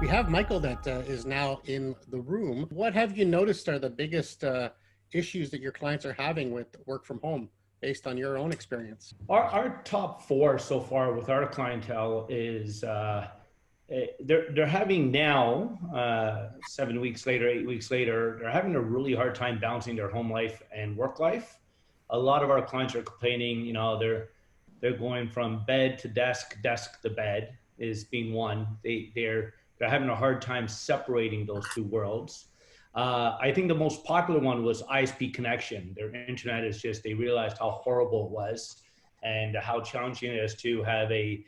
We have Michael that is now in the room. What have you noticed are the biggest issues that your clients are having with work from home based on your own experience? Our top four so far with our clientele is they're having now 7 weeks later, 8 weeks later, they're having a really hard time balancing their home life and work life. A lot of our clients are complaining, they're going from bed to desk, desk to bed is being one. They're having a hard time separating those two worlds. I think the most popular one was ISP connection. Their internet is just, they realized how horrible it was and how challenging it is to have a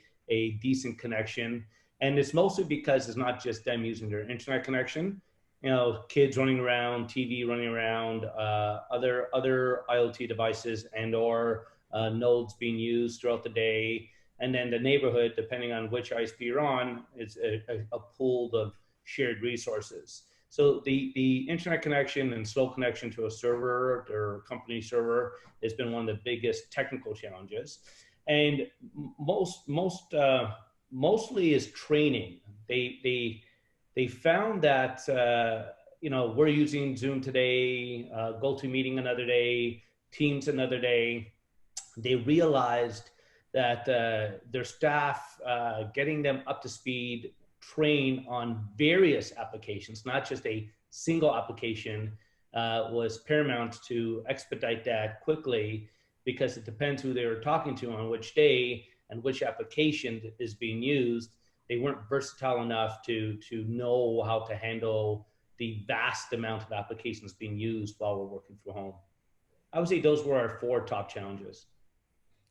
decent connection. And it's mostly because it's not just them using their internet connection. Kids running around, TV running around, other IoT devices and/or nodes being used throughout the day. And then the neighborhood, depending on which ISP you're on, is a pool of shared resources. So the internet connection and slow connection to a server or company server has been one of the biggest technical challenges. And mostly is training. They found that we're using Zoom today, GoToMeeting another day, Teams another day. They realized that their staff, getting them up to speed, train on various applications, not just a single application, was paramount to expedite that quickly, because it depends who they were talking to on which day and which application is being used. They weren't versatile enough to know how to handle the vast amount of applications being used while we're working from home. I would say those were our four top challenges.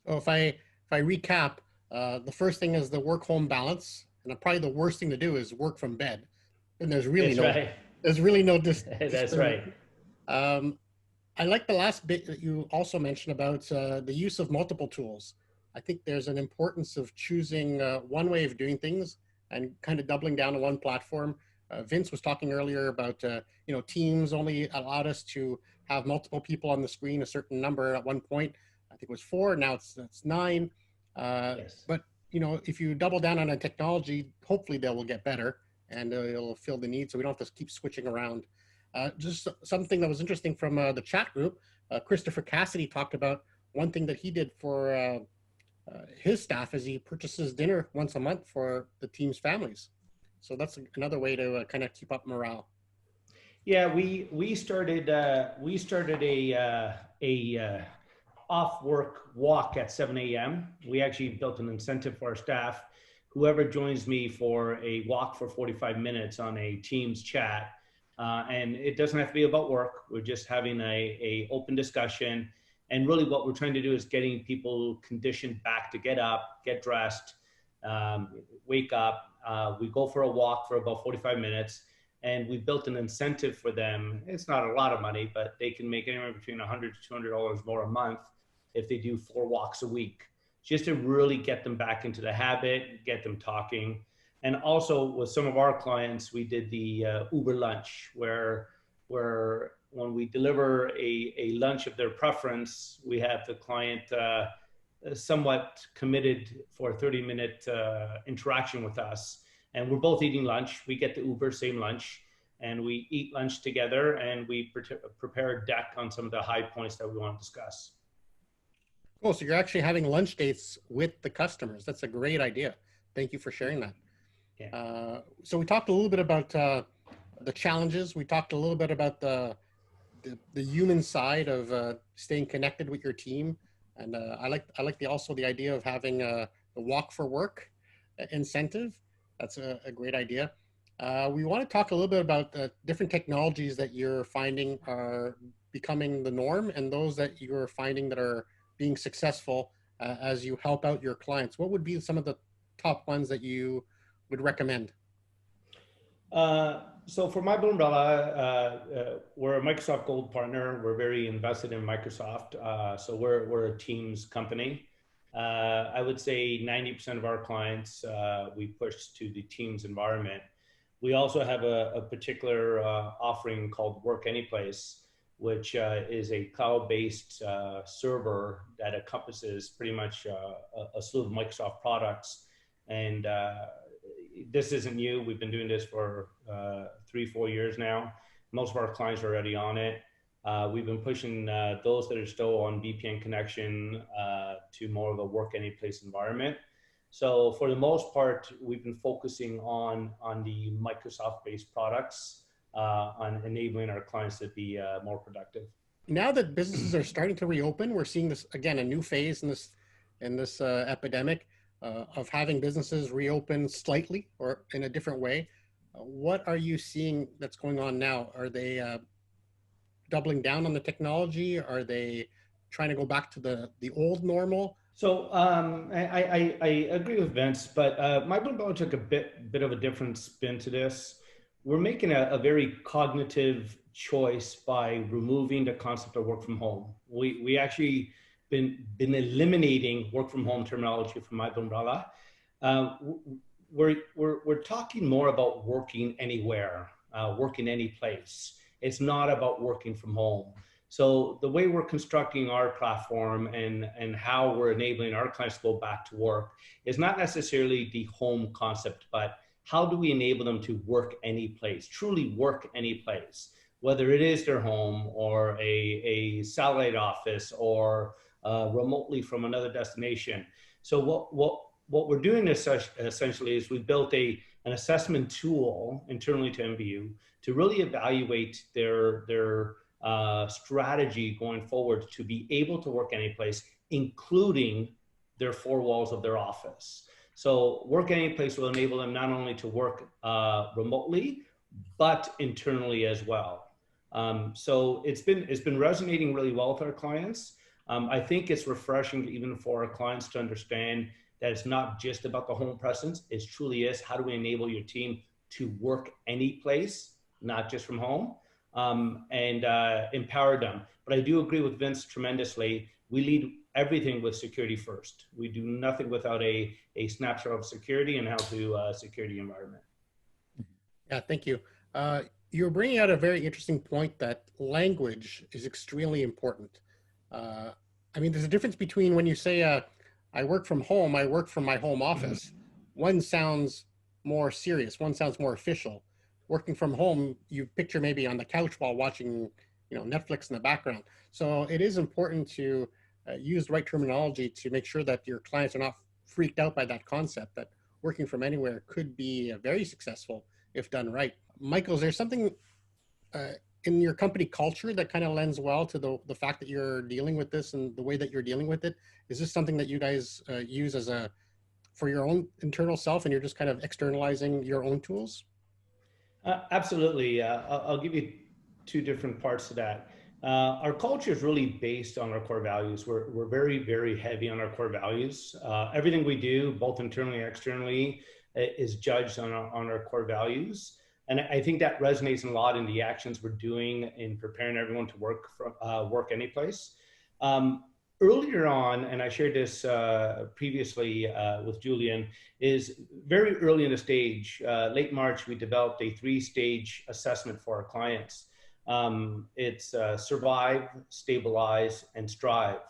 Well, if I recap, the first thing is the work-home balance, and probably the worst thing to do is work from bed. And there's really That's right. I like the last bit that you also mentioned about the use of multiple tools. I think there's an importance of choosing one way of doing things and kind of doubling down on one platform. Vince was talking earlier about, Teams only allowed us to have multiple people on the screen, a certain number at one point. I think it was 4, now it's 9. Yes. But, if you double down on a technology, hopefully they will get better and it'll fill the need so we don't have to keep switching around. Just something that was interesting from the chat group, Christopher Cassidy talked about one thing that he did for his staff is he purchases dinner once a month for the team's families. So that's another way to kind of keep up morale. Yeah, we started a off work walk at 7 a.m. We actually built an incentive for our staff. Whoever joins me for a walk for 45 minutes on a Teams chat, and it doesn't have to be about work. We're just having a open discussion. And really what we're trying to do is getting people conditioned back to get up, get dressed, wake up. We go for a walk for about 45 minutes, and we built an incentive for them. It's not a lot of money, but they can make anywhere between $100 to $200 more a month if they do 4 walks a week, just to really get them back into the habit, get them talking. And also with some of our clients, we did the Uber lunch, where when we deliver a lunch of their preference, we have the client somewhat committed for a 30-minute interaction with us. And we're both eating lunch. We get the Uber, same lunch, and we eat lunch together, and we prepare a deck on some of the high points that we want to discuss. Cool, so you're actually having lunch dates with the customers. That's a great idea. Thank you for sharing that. Yeah. So we talked a little bit about the challenges. We talked a little bit about the human side of staying connected with your team, and I like also the idea of having the walk for work incentive. That's a great idea. We want to talk a little bit about the different technologies that you're finding are becoming the norm, and those that you're finding that are being successful as you help out your clients. What would be some of the top ones that you would recommend? So for my umbrella, we're a Microsoft Gold partner. We're very invested in Microsoft. So we're a Teams company. I would say 90% of our clients, we push to the Teams environment. We also have a particular offering called WorkanyPLACE, which is a cloud-based server that encompasses pretty much a slew of Microsoft products. And this isn't new. We've been doing this for 3-4 years now. Most of our clients are already on it. We've been pushing those that are still on VPN connection to more of a work any place environment. So for the most part, we've been focusing on the Microsoft-based products, on enabling our clients to be more productive. Now that businesses are starting to reopen, we're seeing this again, a new phase in this epidemic of having businesses reopen slightly or in a different way. What are you seeing that's going on now? Are they doubling down on the technology? Are they trying to go back to the old normal? So I agree with Vince, but MicrosoftTeams took a bit of a different spin to this. We're making a very cognitive choice by removing the concept of work from home. We actually been eliminating work from home terminology from MicrosoftTeams. We're talking more about working anywhere, working any place. It's not about working from home. So the way we're constructing our platform and how we're enabling our clients to go back to work is not necessarily the home concept, but how do we enable them to work any place, truly work any place, whether it is their home or a satellite office or remotely from another destination. So what we're doing essentially is we built an assessment tool internally to MVU to really evaluate their strategy going forward to be able to work any place, including their 4 walls of their office. So work any place will enable them not only to work remotely, but internally as well. So it's been resonating really well with our clients. I think it's refreshing even for our clients to understand that it's not just about the home presence. It truly is, how do we enable your team to work any place, not just from home, and empower them. But I do agree with Vince tremendously. We lead everything with security first. We do nothing without a snapshot of security and how to secure the environment. Yeah, thank you. You're bringing out a very interesting point that language is extremely important. I mean, there's a difference between when you say, I work from home, I work from my home office. One sounds more serious, one sounds more official. Working from home, you picture maybe on the couch while watching, Netflix in the background. So it is important to use the right terminology to make sure that your clients are not freaked out by that concept, that working from anywhere could be very successful if done right. Michael, is there something in your company culture that kind of lends well to the fact that you're dealing with this and the way that you're dealing with it? Is this something that you guys use for your own internal self, and you're just kind of externalizing your own tools? Absolutely. I'll give you 2 different parts to that. Our culture is really based on our core values. We're very, very heavy on our core values. Everything we do, both internally and externally, is judged on our core values. And I think that resonates a lot in the actions we're doing in preparing everyone to work any place. Earlier on, and I shared this previously with Julian, is very early in the stage, late March, we developed a 3-stage assessment for our clients. It's survive, stabilize, and strive.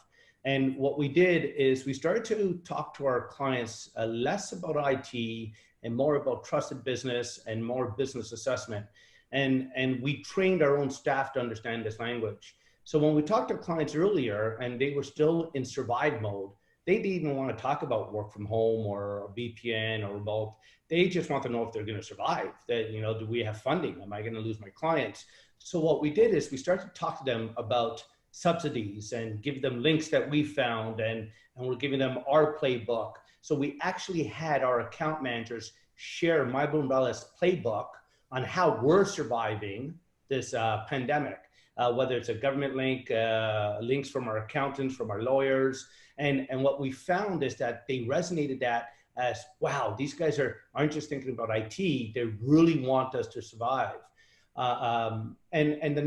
And what we did is we started to talk to our clients less about IT and more about trusted business and more business assessment. And we trained our own staff to understand this language. So when we talked to clients earlier and they were still in survive mode, they didn't even want to talk about work from home or VPN or remote. They just want to know if they're going to survive. That, do we have funding? Am I going to lose my clients? So what we did is we started to talk to them about subsidies and give them links that we found, and we're giving them our playbook. So we actually had our account managers share My Blue Umbrella's playbook on how we're surviving this pandemic. Whether it's a government link, links from our accountants, from our lawyers. And what we found is that they resonated that as, wow, these guys aren't just thinking about IT, they really want us to survive. And the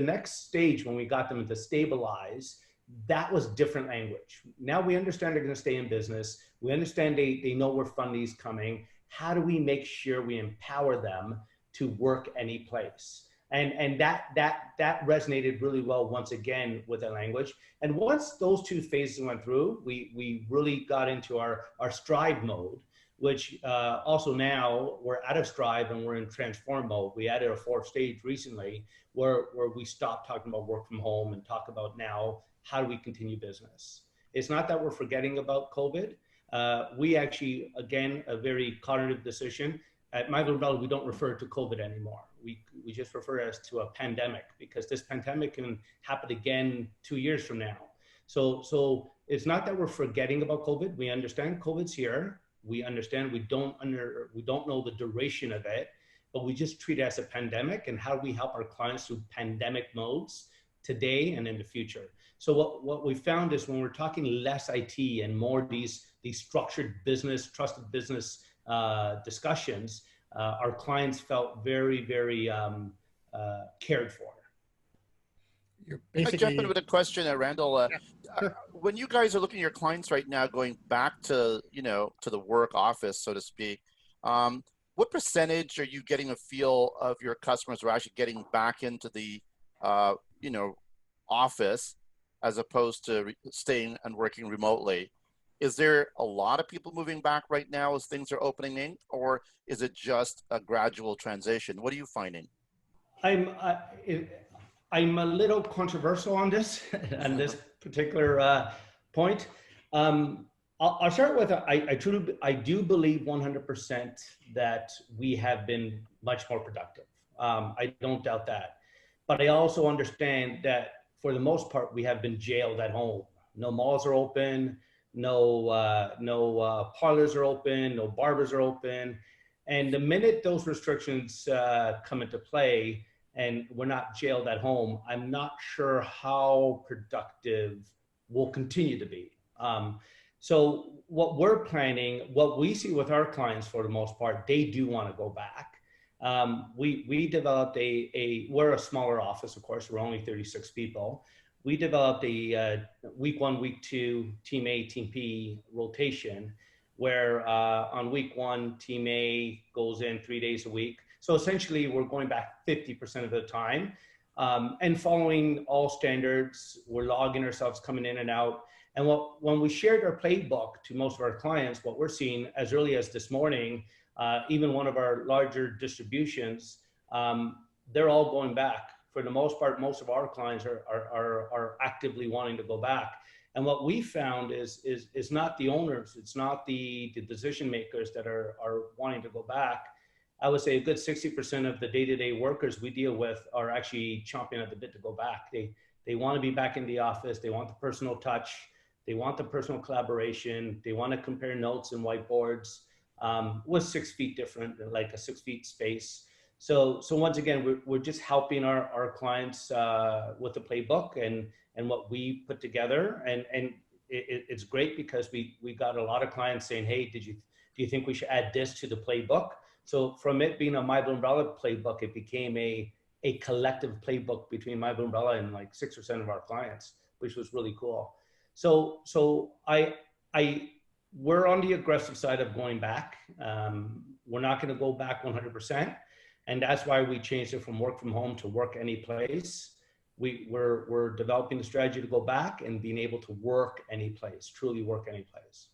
next stage when we got them to stabilize, that was different language. Now we understand they're gonna stay in business. We understand they know where funding is coming. How do we make sure we empower them to work any place? And that resonated really well once again with the language. And once those 2 phases went through, we really got into our strive mode, which also now we're out of Strive and we're in transform mode. We added a fourth stage recently where we stopped talking about work from home and talk about now, how do we continue business? It's not that we're forgetting about COVID. We actually, again, a very cognitive decision. At My Umbrella, we don't refer to COVID anymore. We just refer it as to a pandemic, because this pandemic can happen again 2 years from now. So it's not that we're forgetting about COVID. We understand COVID's here. We understand we don't know the duration of it, but we just treat it as a pandemic, and how do we help our clients through pandemic modes today and in the future. So what we found is when we're talking less IT and more these structured business, trusted business discussions, our clients felt very, very cared for. You're Can I basically, jump in with a question, Randall? yeah, sure. When you guys are looking at your clients right now, going back to, to the work office, so to speak, what percentage are you getting a feel of your customers are actually getting back into the, office as opposed to staying and working remotely? Is there a lot of people moving back right now as things are opening, or is it just a gradual transition? What are you finding? I'm a little controversial on this, on this particular point. I'll start with, I do believe 100% that we have been much more productive. I don't doubt that. But I also understand that for the most part, we have been jailed at home. No malls are open, no parlors are open, no barbers are open. And the minute those restrictions come into play and we're not jailed at home, I'm not sure how productive we'll continue to be. So what we're planning, what we see with our clients for the most part, they do want to go back. We developed we're a smaller office, of course, we're only 36 people. We developed a week 1, week 2, team A, team B rotation, where on week 1, team A goes in 3 days a week. So essentially we're going back 50% of the time, and following all standards. We're logging ourselves coming in and out. And when we shared our playbook to most of our clients, what we're seeing as early as this morning, even one of our larger distributions, they're all going back. For the most part, most of our clients are actively wanting to go back. And what we found is not the owners, it's not the decision makers that are wanting to go back. I would say a good 60% of the day-to-day workers we deal with are actually chomping at the bit to go back. They want to be back in the office. They want the personal touch. They want the personal collaboration. They want to compare notes and whiteboards with 6 feet different, like a 6 feet space. So once again, we're just helping our clients with the playbook and what we put together. And it's great because we got a lot of clients saying, hey, do you think we should add this to the playbook? So from it being a My Blue Umbrella playbook, it became a collective playbook between My Blue Umbrella and like 6% of our clients, which was really cool. So we're on the aggressive side of going back. We're not going to go back 100%. And that's why we changed it from work from home to work any place. We're developing the strategy to go back and being able to work any place, truly work any place.